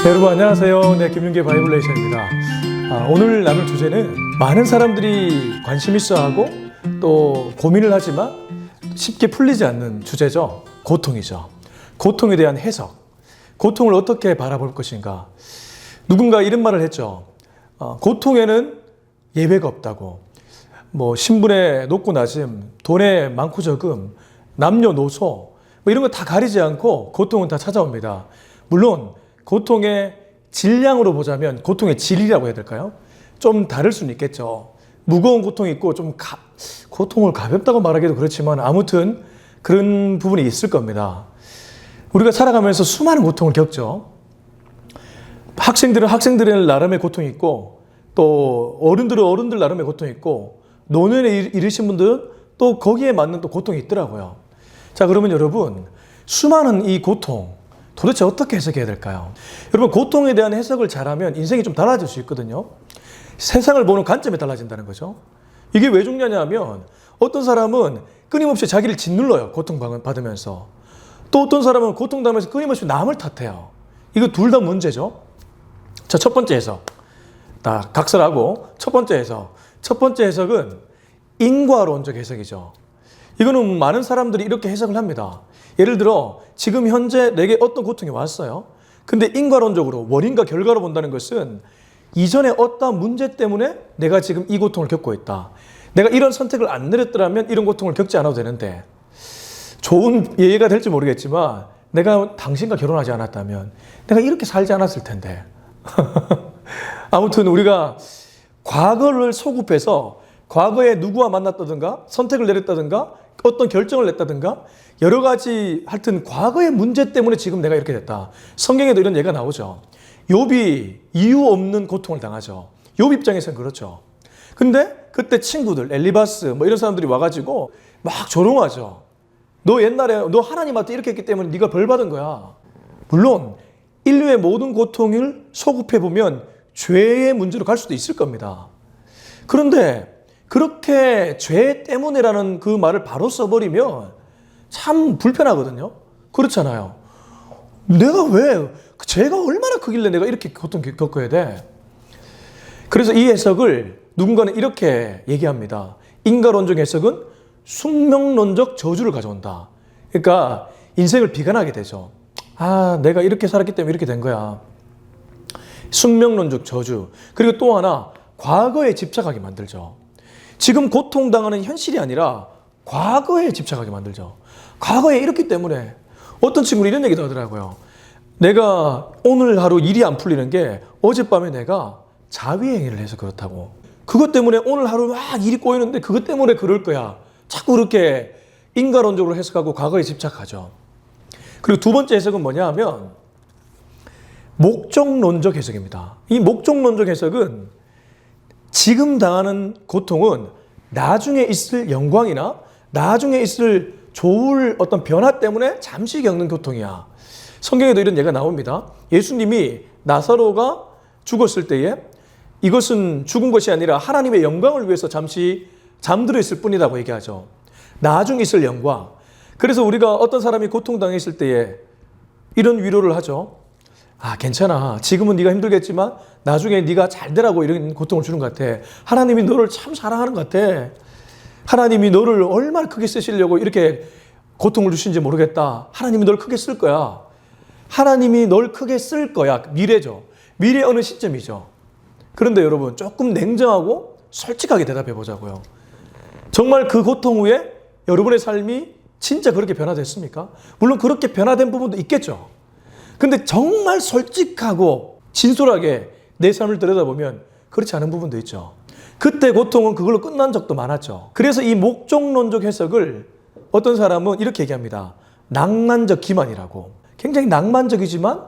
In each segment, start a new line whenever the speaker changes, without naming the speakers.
네, 여러분 안녕하세요. 네, 김윤계 바이블레이션입니다. 오늘 나눌 주제는 많은 사람들이 관심 있어 하고 또 고민을 하지만 쉽게 풀리지 않는 주제죠. 고통이죠. 고통에 대한 해석. 고통을 어떻게 바라볼 것인가. 누군가 이런 말을 했죠. 고통에는 예외가 없다고. 신분의 높고 낮음, 돈의 많고 적음, 남녀노소 이런 거 다 가리지 않고 고통은 다 찾아옵니다. 물론 고통의 질량으로 보자면 고통의 질이라고 해야 될까요? 좀 다를 수는 있겠죠. 무거운 고통이 있고 고통을 가볍다고 말하기도 그렇지만 아무튼 그런 부분이 있을 겁니다. 우리가 살아가면서 수많은 고통을 겪죠. 학생들은 학생들의 나름의 고통이 있고 또 어른들은 어른들 나름의 고통이 있고 노년에 이르신 분들은 또 거기에 맞는 또 고통이 있더라고요. 자, 그러면 여러분 수많은 이 고통 도대체 어떻게 해석해야 될까요? 여러분 고통에 대한 해석을 잘하면 인생이 좀 달라질 수 있거든요. 세상을 보는 관점이 달라진다는 거죠. 이게 왜 중요하냐 하면 어떤 사람은 끊임없이 자기를 짓눌러요. 고통받으면서. 또 어떤 사람은 고통당하면서 끊임없이 남을 탓해요. 이거 둘 다 문제죠. 자, 첫 번째 해석. 다 각설하고 첫 번째 해석. 첫 번째 해석은 인과론적 해석이죠. 이거는 많은 사람들이 이렇게 해석을 합니다. 예를 들어 지금 현재 내게 어떤 고통이 왔어요. 근데 인과론적으로 원인과 결과로 본다는 것은 이전에 어떤 문제 때문에 내가 지금 이 고통을 겪고 있다. 내가 이런 선택을 안 내렸더라면 이런 고통을 겪지 않아도 되는데 좋은 예가 될지 모르겠지만 내가 당신과 결혼하지 않았다면 내가 이렇게 살지 않았을 텐데. 아무튼 우리가 과거를 소급해서 과거에 누구와 만났다든가 선택을 내렸다든가 어떤 결정을 냈다든가 여러 가지 하여튼 과거의 문제 때문에 지금 내가 이렇게 됐다. 성경에도 이런 예가 나오죠. 욥이 이유 없는 고통을 당하죠. 욥 입장에서는 그렇죠. 근데 그때 친구들 엘리바스 이런 사람들이 와가지고 막 조롱하죠. 너 옛날에 너 하나님한테 이렇게 했기 때문에 네가 벌 받은 거야. 물론 인류의 모든 고통을 소급해보면 죄의 문제로 갈 수도 있을 겁니다. 그런데 그렇게 죄 때문에라는 그 말을 바로 써버리면 참 불편하거든요. 그렇잖아요. 내가 왜, 죄가 얼마나 크길래 내가 이렇게 고통 겪어야 돼? 그래서 이 해석을 누군가는 이렇게 얘기합니다. 인과론적 해석은 숙명론적 저주를 가져온다. 그러니까 인생을 비관하게 되죠. 내가 이렇게 살았기 때문에 이렇게 된 거야. 숙명론적 저주. 그리고 또 하나, 과거에 집착하게 만들죠. 지금 고통당하는 현실이 아니라 과거에 집착하게 만들죠. 과거에 이렇기 때문에 어떤 친구는 이런 얘기도 하더라고요. 내가 오늘 하루 일이 안 풀리는 게 어젯밤에 내가 자위행위를 해서 그렇다고. 그것 때문에 오늘 하루 막 일이 꼬이는데 그것 때문에 그럴 거야. 자꾸 그렇게 인과론적으로 해석하고 과거에 집착하죠. 그리고 두 번째 해석은 뭐냐 하면 목적론적 해석입니다. 이 목적론적 해석은 지금 당하는 고통은 나중에 있을 영광이나 나중에 있을 좋을 어떤 변화 때문에 잠시 겪는 고통이야. 성경에도 이런 예가 나옵니다. 예수님이 나사로가 죽었을 때에 이것은 죽은 것이 아니라 하나님의 영광을 위해서 잠시 잠들어 있을 뿐이라고 얘기하죠. 나중에 있을 영광. 그래서 우리가 어떤 사람이 고통당했을 때에 이런 위로를 하죠. 괜찮아. 지금은 네가 힘들겠지만 나중에 네가 잘 되라고 이런 고통을 주는 것 같아. 하나님이 너를 참 사랑하는 것 같아. 하나님이 너를 얼마나 크게 쓰시려고 이렇게 고통을 주신지 모르겠다. 하나님이 널 크게 쓸 거야. 하나님이 널 크게 쓸 거야. 미래죠. 미래 어느 시점이죠. 그런데 여러분 조금 냉정하고 솔직하게 대답해 보자고요. 정말 그 고통 후에 여러분의 삶이 진짜 그렇게 변화됐습니까? 물론 그렇게 변화된 부분도 있겠죠. 근데 정말 솔직하고 진솔하게 내 삶을 들여다보면 그렇지 않은 부분도 있죠. 그때 고통은 그걸로 끝난 적도 많았죠. 그래서 이 목적론적 해석을 어떤 사람은 이렇게 얘기합니다. 낭만적 기만이라고. 굉장히 낭만적이지만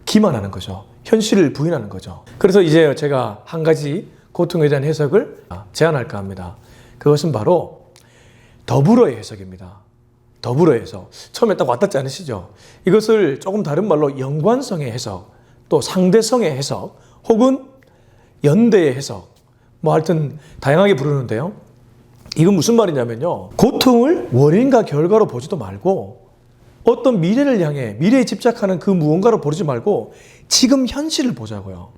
기만하는 거죠. 현실을 부인하는 거죠. 그래서 이제 제가 한 가지 고통에 대한 해석을 제안할까 합니다. 그것은 바로 더불어의 해석입니다. 더불어 해석. 처음에 딱 와닿지 않으시죠? 이것을 조금 다른 말로 연관성의 해석, 또 상대성의 해석, 혹은 연대의 해석. 하여튼 다양하게 부르는데요. 이건 무슨 말이냐면요. 고통을 원인과 결과로 보지도 말고 어떤 미래를 향해 미래에 집착하는 그 무언가를 보지 말고 지금 현실을 보자고요.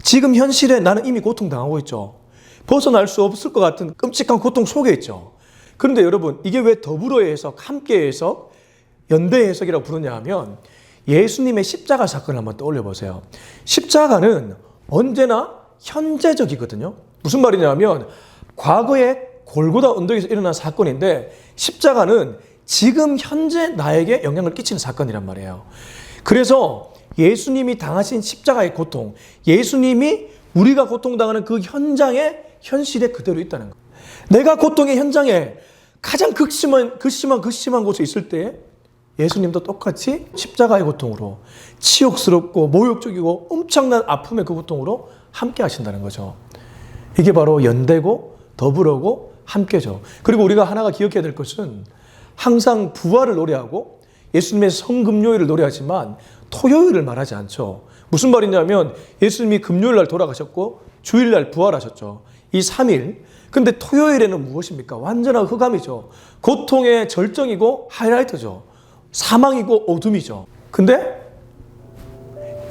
지금 현실에 나는 이미 고통당하고 있죠. 벗어날 수 없을 것 같은 끔찍한 고통 속에 있죠. 그런데 여러분, 이게 왜 더불어 해석, 함께 해석, 연대 해석이라고 부르냐 하면 예수님의 십자가 사건을 한번 떠올려 보세요. 십자가는 언제나 현재적이거든요. 무슨 말이냐 하면 과거에 골고다 언덕에서 일어난 사건인데 십자가는 지금 현재 나에게 영향을 끼치는 사건이란 말이에요. 그래서 예수님이 당하신 십자가의 고통, 예수님이 우리가 고통당하는 그 현장에 현실에 그대로 있다는 거예요. 내가 고통의 현장에 가장 극심한 곳에 있을 때 예수님도 똑같이 십자가의 고통으로 치욕스럽고 모욕적이고 엄청난 아픔의 그 고통으로 함께 하신다는 거죠. 이게 바로 연대고 더불어고 함께죠. 그리고 우리가 하나가 기억해야 될 것은 항상 부활을 노래하고 예수님의 성금요일을 노래하지만 토요일을 말하지 않죠. 무슨 말이냐면 예수님이 금요일 날 돌아가셨고 주일 날 부활하셨죠. 이 3일. 근데 토요일에는 무엇입니까? 완전한 흑암이죠. 고통의 절정이고 하이라이트죠. 사망이고 어둠이죠. 근데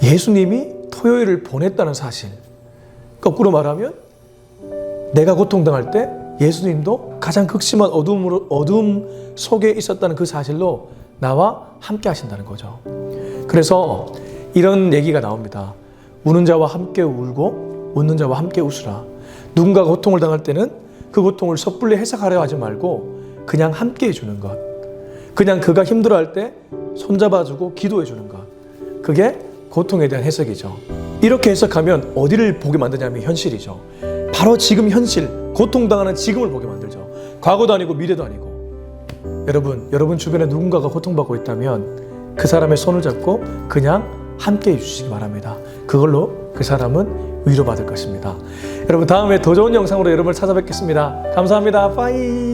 예수님이 토요일을 보냈다는 사실. 거꾸로 말하면 내가 고통당할 때 예수님도 가장 극심한 어둠 속에 있었다는 그 사실로 나와 함께 하신다는 거죠. 그래서 이런 얘기가 나옵니다. 우는 자와 함께 울고 웃는 자와 함께 웃으라. 누군가가 고통을 당할 때는 그 고통을 섣불리 해석하려 하지 말고 그냥 함께 해주는 것. 그냥 그가 힘들어할 때 손잡아주고 기도해주는 것. 그게 고통에 대한 해석이죠. 이렇게 해석하면 어디를 보게 만드냐면 현실이죠. 바로 지금 현실, 고통당하는 지금을 보게 만들죠. 과거도 아니고 미래도 아니고. 여러분 주변에 누군가가 고통받고 있다면 그 사람의 손을 잡고 그냥 함께 해주시기 바랍니다. 그걸로 그 사람은 위로받을 것입니다. 여러분, 다음에 더 좋은 영상으로 여러분을 찾아뵙겠습니다. 감사합니다. 빠이.